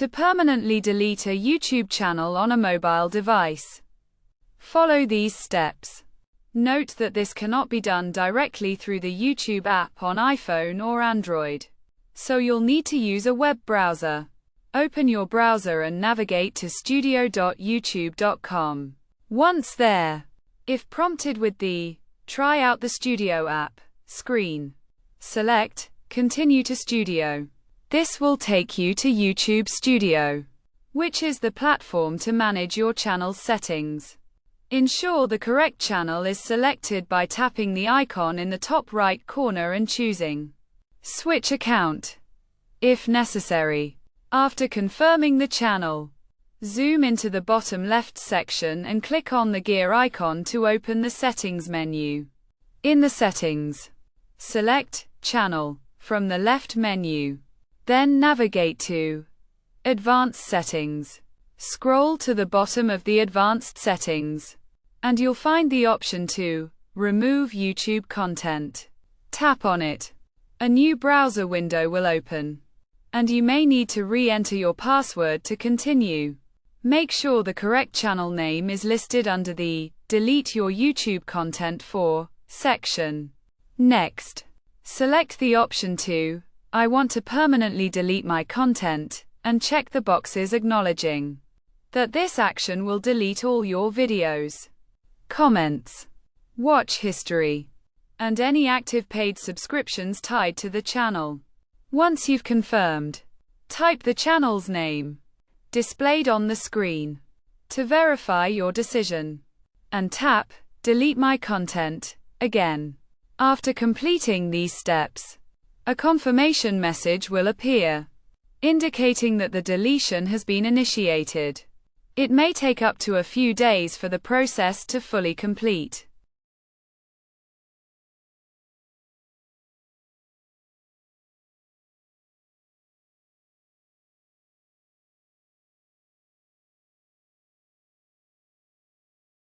To permanently delete a YouTube channel on a mobile device, follow these steps. Note that this cannot be done directly through the YouTube app on iPhone or Android, so you'll need to use a web browser. Open your browser and navigate to studio.youtube.com. Once there, if prompted with the "Try out the Studio app" screen, select Continue to Studio. This will take you to YouTube Studio, which is the platform to manage your channel's settings. Ensure the correct channel is selected by tapping the icon in the top right corner and choosing Switch Account, if necessary. After confirming the channel, zoom into the bottom left section and click on the gear icon to open the Settings menu. In the Settings, select Channel from the left menu. Then navigate to Advanced Settings. Scroll to the bottom of the Advanced Settings, and you'll find the option to Remove YouTube Content. Tap on it. A new browser window will open, and you may need to re-enter your password to continue. Make sure the correct channel name is listed under the Delete Your YouTube Content For section. Next, select the option to I want to permanently delete my content, and check the boxes acknowledging that this action will delete all your videos, comments, watch history, and any active paid subscriptions tied to the channel. Once you've confirmed, type the channel's name displayed on the screen to verify your decision, and tap Delete My Content again. After completing these steps, a confirmation message will appear, indicating that the deletion has been initiated. It may take up to a few days for the process to fully complete.